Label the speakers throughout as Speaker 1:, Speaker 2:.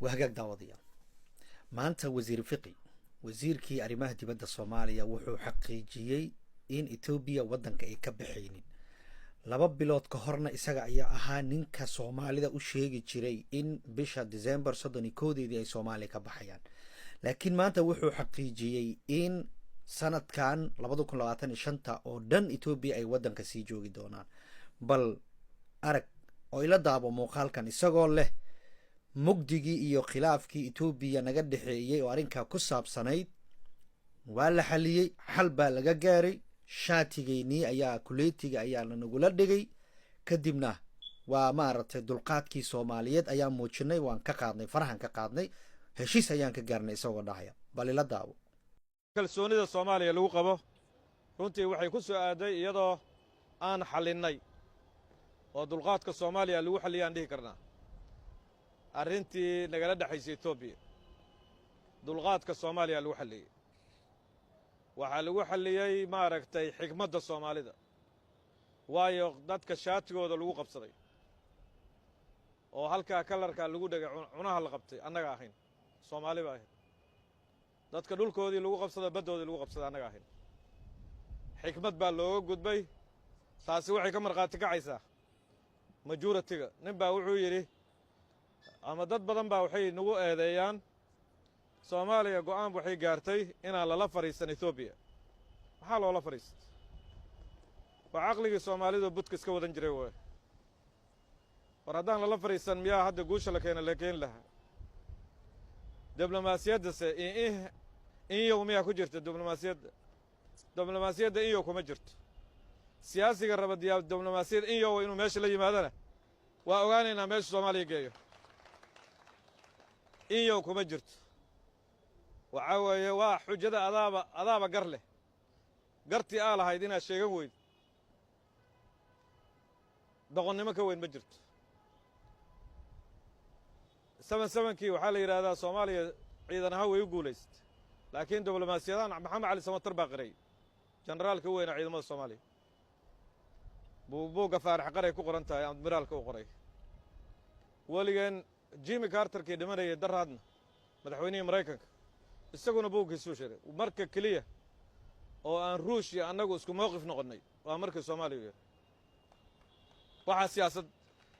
Speaker 1: وهجاك داودية ما أنت وزير فقي وزيركي أريماه دبادة الصومالية وحو حقيقيي إن إثيوبيا ودنك أي كبحينين laba bilood ka horna isaga ayaa ahaa ninka Soomaalida u sheegi jiray in bisha December 31 ay Soomaaliya ka baxayaan laakiin maanta wuxuu xaqiijiyay in sanadkan 2025 oo dhan Ethiopia ay wadanka sii joogi doonaan bal arag oo ila daabo muuqaalkan isagoo leh mugdigii iyo khilaafkii Ethiopia naga dhaxeeyay oo arinka ku saabsanayd waa la xaliyay xal baa laga gaaray shaatigeeni ayaa kuleetiga ayaa nagula dhigay kadibna waa maaragtay dulqaadkii Soomaaliyeed ayaa muujinay waan ka qaadnay farahan ka qaadnay heshiis ayaan ka gaarnay isagoo dhahaya bal ila daawo
Speaker 2: kalsoonida Soomaaliya lagu qabo runtii waxay ku soo aaday iyadoo aan xalinay oo dulqaadka Soomaaliya lagu xaliyaan dhihi karnaa arrintii nagala dhaxaysay Ethiopia dulqaadka Soomaaliya lagu xaliyay waxaa lagu xaliyay maaragtay xigmadda Soomaalida waayo dadka shaatigooda lagu qabsaday oo halka kalarka lagu dhagay cunaha la qabtay annaga ahayn Soomaali baa ahayn dadka dhulkoodii lagu qabsaday badoodii lagu qabsaday annaga ahayn xigmad baa looga gudbay taasi waxay ka marqaati kacaysaa majority-ga nin baa wuxuu yiri ama dad badan baa waxay nagu eedeeyaan Soomaaliya go'aan waxay gaartay inaan la fariisan Ethiopia waxa loo fariistay waa aqliga Soomaalida budka iska wadan jiray way waradaan la fariisan miyaa hadda guusha la keen lahaa diblomaasiyadda in yawmiya ku jirta diblomaasiyadda in kuma jirto siyaasiga rabadiya diblomaasiyadda in inuu meesha la yimaadana waa ogaanaynaa meesha Soomaaliya geeyo in kuma jirto وعاوية وحجة أذاب قرله قرتي آلة هيدينا الشيء وين ضغني ما كوين بجرت سمن كي وحالي هذا صوماليا عيدنا هو يقوليست لكن دبلوماسيان محمد علي سمطر باقري جنرال كوين عيد ما الصومالي بو قفار حقري كوقرنتا يا أدميرال كوقري ولكن جيمي كارتر كي دمري درادنا مدحويني مريكا isaguna buug soo sheegay marka kaliya oo aan Ruushia anagu isku mowqif noqonay waa markii Soomaaliya waxa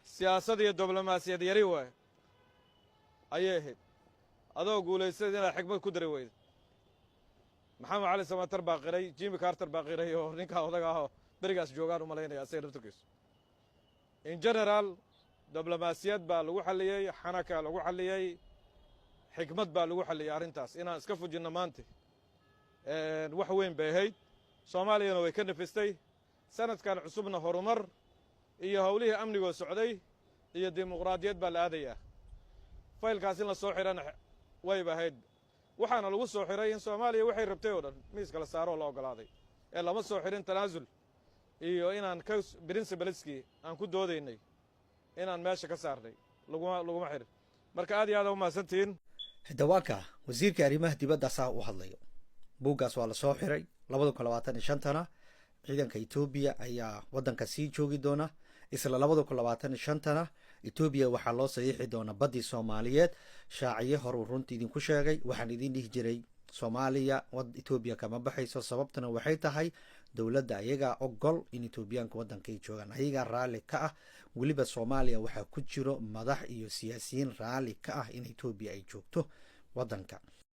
Speaker 2: siyaasad iyo diblomaasiyad yari way ayay ahayd adoo guuleysay inaad xigmad ku daray weyd maxamed cali samatar baaqiray Jimmy Carter baaqiray oo ninka odaga ah barigaas joogaan u maleynaya asay rabtukiis in general diblomaasiyad baa lagu xaliyay xanaka lagu xaliyay حكمت بالو حلي أرنتاس إنا اسكفوا جنة مانتي وحوين بهيد صوماليا ويكن فيستي سنة كان عصوبنا هرمر إيه هوليه أمني والسعودي إيه ديمقراطيات بالآدية فايل كاسين الصوحيران وي بهيد وحنا لو الصوحيرين صوماليا وحي ربتيورا ميس كلا سارو لو قلاضي إلا ما الصوحيرين تنازل إيه إنا نكوس برنسبلسكي أنكو دوديني إنا ماشي كسارني لو ما حير مركادي هذا وما سنتين
Speaker 1: dawaaka wasiirka arimaha dibadda saa u hadlayo buugaas waa la soo xiray 2025 ciidanka Ethiopia ayaa wadanka sii joogi doona isla 2025 Ethiopia waxa loo saxiixi doona badii Soomaaliyeed shaaciye hor runtii idin ku sheegay waxaan idin dhihi jiray Soomaaliya Ethiopia kama baxayso sababtuna waxay tahay dawladda ayaga ogol in Ethiopiaanka wadanka ay joogaan ayaga raali ka ah waliba Soomaaliya waxa ku jiro madax iyo siyaasiyiin raali ka ah in Ethiopia ay joogto wadanka